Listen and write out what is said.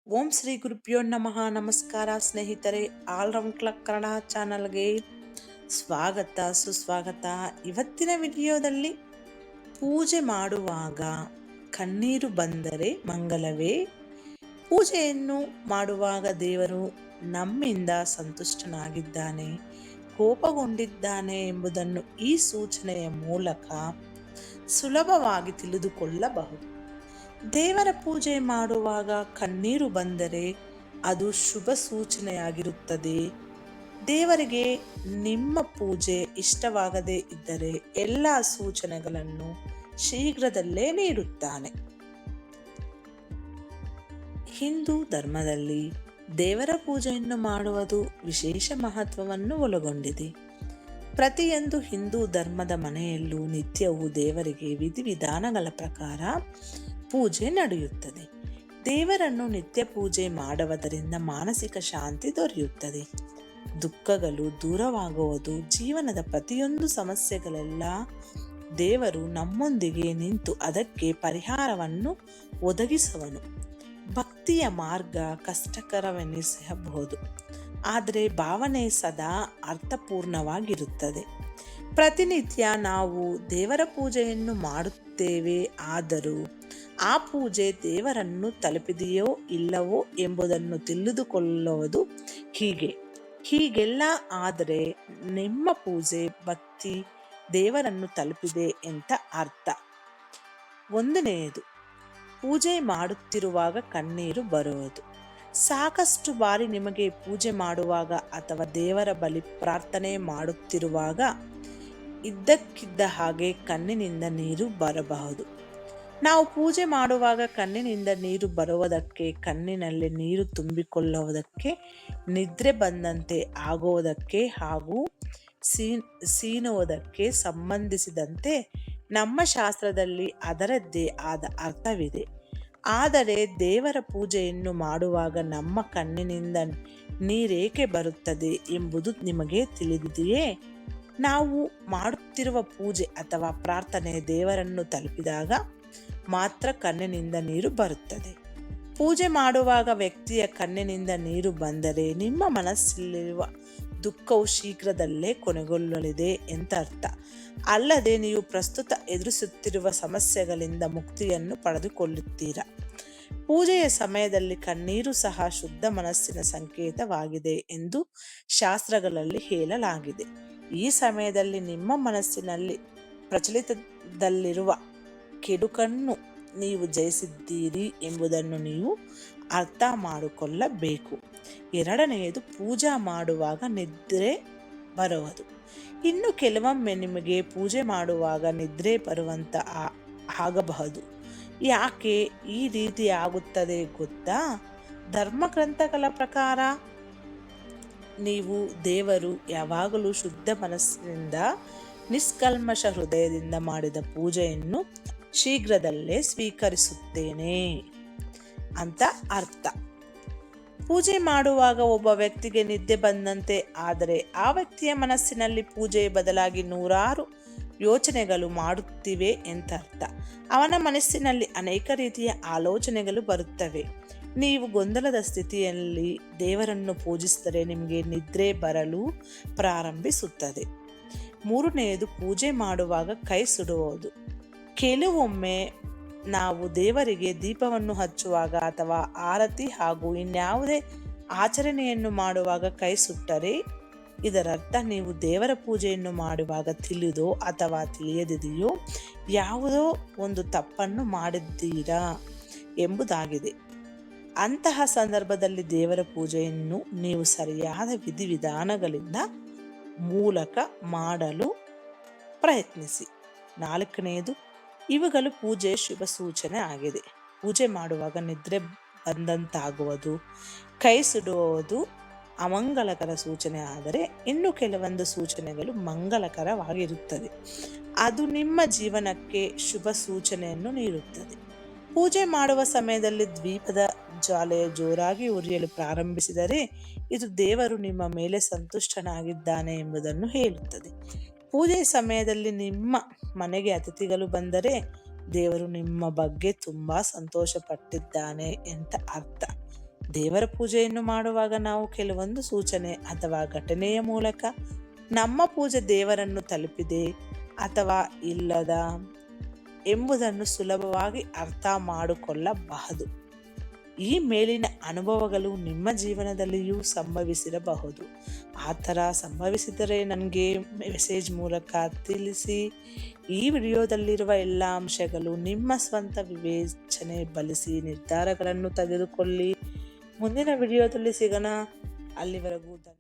ಓಂ ಶ್ರೀ ಗುರುಭ್ಯೋ ನಮಃ. ನಮಸ್ಕಾರ ಸ್ನೇಹಿತರೆ, ಆಲ್ರೌಂಡ್ ಕ್ಲಕ್ ಕನ್ನಡ ಚಾನಲ್ಗೆ ಸ್ವಾಗತ ಸುಸ್ವಾಗತ. ಇವತ್ತಿನ ವಿಡಿಯೋದಲ್ಲಿ ಪೂಜೆ ಮಾಡುವಾಗ ಕಣ್ಣೀರು ಬಂದರೆ ಮಂಗಲವೇ? ಪೂಜೆಯನ್ನು ಮಾಡುವಾಗ ದೇವರು ನಮ್ಮಿಂದ ಸಂತುಷ್ಟನಾಗಿದ್ದಾನೆ, ಕೋಪಗೊಂಡಿದ್ದಾನೆ ಎಂಬುದನ್ನು ಈ ಸೂಚನೆಯ ಮೂಲಕ ಸುಲಭವಾಗಿ ತಿಳಿದುಕೊಳ್ಳಬಹುದು. ದೇವರ ಪೂಜೆ ಮಾಡುವಾಗ ಕಣ್ಣೀರು ಬಂದರೆ ಅದು ಶುಭ ಸೂಚನೆಯಾಗಿರುತ್ತದೆ. ದೇವರಿಗೆ ನಿಮ್ಮ ಪೂಜೆ ಇಷ್ಟವಾಗದೇ ಇದ್ದರೆ ಎಲ್ಲ ಸೂಚನೆಗಳನ್ನು ಶೀಘ್ರದಲ್ಲೇ ನೀಡುತ್ತಾನೆ. ಹಿಂದೂ ಧರ್ಮದಲ್ಲಿ ದೇವರ ಪೂಜೆಯನ್ನು ಮಾಡುವುದು ವಿಶೇಷ ಮಹತ್ವವನ್ನು ಒಳಗೊಂಡಿದೆ. ಪ್ರತಿಯೊಂದು ಹಿಂದೂ ಧರ್ಮದ ಮನೆಯಲ್ಲೂ ನಿತ್ಯವೂ ದೇವರಿಗೆ ವಿಧಿವಿಧಾನಗಳ ಪ್ರಕಾರ ಪೂಜೆ ನಡೆಯುತ್ತದೆ. ದೇವರನ್ನು ನಿತ್ಯ ಪೂಜೆ ಮಾಡುವುದರಿಂದ ಮಾನಸಿಕ ಶಾಂತಿ ದೊರೆಯುತ್ತದೆ, ದುಃಖಗಳು ದೂರವಾಗುವುದು, ಜೀವನದ ಪ್ರತಿಯೊಂದು ಸಮಸ್ಯೆಗಳೆಲ್ಲ ದೇವರು ನಮ್ಮೊಂದಿಗೆ ನಿಂತು ಅದಕ್ಕೆ ಪರಿಹಾರವನ್ನು ಒದಗಿಸುವನು. ಭಕ್ತಿಯ ಮಾರ್ಗ ಕಷ್ಟಕರವೆನಿಸಬಹುದು, ಆದರೆ ಭಾವನೆ ಸದಾ ಅರ್ಥಪೂರ್ಣವಾಗಿರುತ್ತದೆ. ಪ್ರತಿನಿತ್ಯ ನಾವು ದೇವರ ಪೂಜೆಯನ್ನು ಮಾಡುತ್ತೇವೆ, ಆದರೂ ಆ ಪೂಜೆ ದೇವರನ್ನು ತಲುಪಿದೆಯೋ ಇಲ್ಲವೋ ಎಂಬುದನ್ನು ತಿಳಿದುಕೊಳ್ಳುವುದು ಹೀಗೆಲ್ಲ ಆದರೆ ನಿಮ್ಮ ಪೂಜೆ ಭಕ್ತಿ ದೇವರನ್ನು ತಲುಪಿದೆ ಅಂತ ಅರ್ಥ. ಒಂದನೆಯದು, ಪೂಜೆ ಮಾಡುತ್ತಿರುವಾಗ ಕಣ್ಣೀರು ಬರುವುದು. ಸಾಕಷ್ಟು ಬಾರಿ ನಿಮಗೆ ಪೂಜೆ ಮಾಡುವಾಗ ಅಥವಾ ದೇವರ ಬಳಿ ಪ್ರಾರ್ಥನೆ ಮಾಡುತ್ತಿರುವಾಗ ಇದ್ದಕ್ಕಿದ್ದ ಹಾಗೆ ಕಣ್ಣಿನಿಂದ ನೀರು ಬರಬಹುದು. ನಾವು ಪೂಜೆ ಮಾಡುವಾಗ ಕಣ್ಣಿನಿಂದ ನೀರು ಬರುವುದಕ್ಕೆ, ಕಣ್ಣಿನಲ್ಲಿ ನೀರು ತುಂಬಿಕೊಳ್ಳುವುದಕ್ಕೆ, ನಿದ್ರೆ ಬಂದಂತೆ ಆಗುವುದಕ್ಕೆ ಹಾಗೂ ಸೀನುವುದಕ್ಕೆ ಸಂಬಂಧಿಸಿದಂತೆ ನಮ್ಮ ಶಾಸ್ತ್ರದಲ್ಲಿ ಅದರದ್ದೇ ಆದ ಅರ್ಥವಿದೆ. ಆದರೆ ದೇವರ ಪೂಜೆಯನ್ನು ಮಾಡುವಾಗ ನಮ್ಮ ಕಣ್ಣಿನಿಂದ ನೀರೇಕೆ ಬರುತ್ತದೆ ಎಂಬುದು ನಿಮಗೆ ತಿಳಿದಿದೆಯೇ? ನಾವು ಮಾಡುತ್ತಿರುವ ಪೂಜೆ ಅಥವಾ ಪ್ರಾರ್ಥನೆ ದೇವರನ್ನು ತಲುಪಿದಾಗ ಮಾತ್ರ ಕಣ್ಣಿನಿಂದ ನೀರು ಬರುತ್ತದೆ. ಪೂಜೆ ಮಾಡುವಾಗ ವ್ಯಕ್ತಿಯ ಕಣ್ಣಿನಿಂದ ನೀರು ಬಂದರೆ ನಿಮ್ಮ ಮನಸ್ಸಲ್ಲಿರುವ ದುಃಖವು ಶೀಘ್ರದಲ್ಲೇ ಕೊನೆಗೊಳ್ಳಲಿದೆ ಅಂತ ಅರ್ಥ. ಅಲ್ಲದೆ ನೀವು ಪ್ರಸ್ತುತ ಎದುರಿಸುತ್ತಿರುವ ಸಮಸ್ಯೆಗಳಿಂದ ಮುಕ್ತಿಯನ್ನು ಪಡೆದುಕೊಳ್ಳುತ್ತೀರಾ. ಪೂಜೆಯ ಸಮಯದಲ್ಲಿ ಕಣ್ಣೀರು ಸಹ ಶುದ್ಧ ಮನಸ್ಸಿನ ಸಂಕೇತವಾಗಿದೆ ಎಂದು ಶಾಸ್ತ್ರಗಳಲ್ಲಿ ಹೇಳಲಾಗಿದೆ. ಈ ಸಮಯದಲ್ಲಿ ನಿಮ್ಮ ಮನಸ್ಸಿನಲ್ಲಿ ಪ್ರಚಲಿತದಲ್ಲಿರುವ ಕೆಡುಕನ್ನು ನೀವು ಜಯಿಸಿದ್ದೀರಿ ಎಂಬುದನ್ನು ನೀವು ಅರ್ಥ ಮಾಡಿಕೊಳ್ಳಬೇಕು. ಎರಡನೆಯದು, ಪೂಜೆ ಮಾಡುವಾಗ ನಿದ್ರೆ ಬರುವುದು. ಇನ್ನು ಕೆಲವೊಮ್ಮೆ ನಿಮಗೆ ಪೂಜೆ ಮಾಡುವಾಗ ನಿದ್ರೆ ಬರುವಂತ ಆಗಬಹುದು. ಯಾಕೆ ಈ ರೀತಿ ಆಗುತ್ತದೆ ಗೊತ್ತಾ? ಧರ್ಮಗ್ರಂಥಗಳ ಪ್ರಕಾರ ನೀವು ದೇವರು ಯಾವಾಗಲೂ ಶುದ್ಧ ಮನಸ್ಸಿನಿಂದ ನಿಷ್ಕಲ್ಮಶ ಹೃದಯದಿಂದ ಮಾಡಿದ ಪೂಜೆಯನ್ನು ಶೀಘ್ರದಲ್ಲೇ ಸ್ವೀಕರಿಸುತ್ತೇನೆ ಅಂತ ಅರ್ಥ. ಪೂಜೆ ಮಾಡುವಾಗ ಒಬ್ಬ ವ್ಯಕ್ತಿಗೆ ನಿದ್ದೆ ಬಂದಂತೆ ಆದರೆ ಆ ವ್ಯಕ್ತಿಯ ಮನಸ್ಸಿನಲ್ಲಿ ಪೂಜೆಯ ಬದಲಾಗಿ ನೂರಾರು ಯೋಚನೆಗಳು ಮಾಡುತ್ತಿವೆ ಎಂದರ್ಥ. ಅವನ ಮನಸ್ಸಿನಲ್ಲಿ ಅನೇಕ ರೀತಿಯ ಆಲೋಚನೆಗಳು ಬರುತ್ತವೆ. ನೀವು ಗೊಂದಲದ ಸ್ಥಿತಿಯಲ್ಲಿ ದೇವರನ್ನು ಪೂಜಿಸಿದರೆ ನಿಮಗೆ ನಿದ್ರೆ ಬರಲು ಪ್ರಾರಂಭಿಸುತ್ತದೆ. ಮೂರನೆಯದು, ಪೂಜೆ ಮಾಡುವಾಗ ಕೈ ಸುಡುವುದು. ಕೆಲವೊಮ್ಮೆ ನಾವು ದೇವರಿಗೆ ದೀಪವನ್ನು ಹಚ್ಚುವಾಗ ಅಥವಾ ಆರತಿ ಹಾಗೂ ಇನ್ಯಾವುದೇ ಆಚರಣೆಯನ್ನು ಮಾಡುವಾಗ ಕೈ ಸುಟ್ಟರೆ ಇದರರ್ಥ ನೀವು ದೇವರ ಪೂಜೆಯನ್ನು ಮಾಡುವಾಗ ತಿಳಿದೋ ಅಥವಾ ತಿಳಿಯದಿದೆಯೋ ಯಾವುದೋ ಒಂದು ತಪ್ಪನ್ನು ಮಾಡಿದ್ದೀರಾ ಎಂಬುದಾಗಿದೆ. ಅಂತಹ ಸಂದರ್ಭದಲ್ಲಿ ದೇವರ ಪೂಜೆಯನ್ನು ನೀವು ಸರಿಯಾದ ವಿಧಿವಿಧಾನಗಳಿಂದ ಮೂಲಕ ಮಾಡಲು ಪ್ರಯತ್ನಿಸಿ. ನಾಲ್ಕನೆಯದು, ಇವುಗಳು ಪೂಜೆ ಶುಭ ಸೂಚನೆ ಆಗಿದೆ. ಪೂಜೆ ಮಾಡುವಾಗ ನಿದ್ರೆ ಬಂದಂತಾಗುವುದು, ಕೈ ಸುಡುವುದು ಅಮಂಗಲಕರ ಸೂಚನೆ ಆದರೆ ಇನ್ನು ಕೆಲವೊಂದು ಸೂಚನೆಗಳು ಮಂಗಲಕರವಾಗಿರುತ್ತದೆ. ಅದು ನಿಮ್ಮ ಜೀವನಕ್ಕೆ ಶುಭ ಸೂಚನೆಯನ್ನು ನೀಡುತ್ತದೆ. ಪೂಜೆ ಮಾಡುವ ಸಮಯದಲ್ಲಿ ದ್ವೀಪದ ಜ್ವಾಲೆಯ ಜೋರಾಗಿ ಉರಿಯಲು ಪ್ರಾರಂಭಿಸಿದರೆ ಇದು ದೇವರು ನಿಮ್ಮ ಮೇಲೆ ಸಂತುಷ್ಟನಾಗಿದ್ದಾನೆ ಎಂಬುದನ್ನು ಹೇಳುತ್ತದೆ. ಪೂಜೆ ಸಮಯದಲ್ಲಿ ನಿಮ್ಮ ಮನೆಗೆ ಅತಿಥಿಗಳು ಬಂದರೆ ದೇವರು ನಿಮ್ಮ ಬಗ್ಗೆ ತುಂಬಾ ಸಂತೋಷ ಪಟ್ಟಿದ್ದಾನೆ ಅಂತ ಅರ್ಥ. ದೇವರ ಪೂಜೆಯನ್ನು ಮಾಡುವಾಗ ನಾವು ಕೆಲವೊಂದು ಸೂಚನೆ ಅಥವಾ ಘಟನೆಯ ಮೂಲಕ ನಮ್ಮ ಪೂಜೆ ದೇವರನ್ನು ತಲುಪಿದೆ ಅಥವಾ ಇಲ್ಲದ ಎಂಬುದನ್ನು ಸುಲಭವಾಗಿ ಅರ್ಥ ಮಾಡಿಕೊಳ್ಳಬಹುದು. ಈ ಮೇಲಿನ ಅನುಭವಗಳು ನಿಮ್ಮ ಜೀವನದಲ್ಲಿಯೂ ಸಂಭವಿಸಿರಬಹುದು. ಆ ಥರ ಸಂಭವಿಸಿದರೆ ನನಗೆ ಮೆಸೇಜ್ ಮೂಲಕ ತಿಳಿಸಿ. ಈ ವಿಡಿಯೋದಲ್ಲಿರುವ ಎಲ್ಲ ಅಂಶಗಳು ನಿಮ್ಮ ಸ್ವಂತ ವಿವೇಚನೆ ಬಳಸಿ ನಿರ್ಧಾರಗಳನ್ನು ತೆಗೆದುಕೊಳ್ಳಿ. ಮುಂದಿನ ವಿಡಿಯೋದಲ್ಲಿ ಸಿಗೋಣ. ಅಲ್ಲಿವರೆಗೂ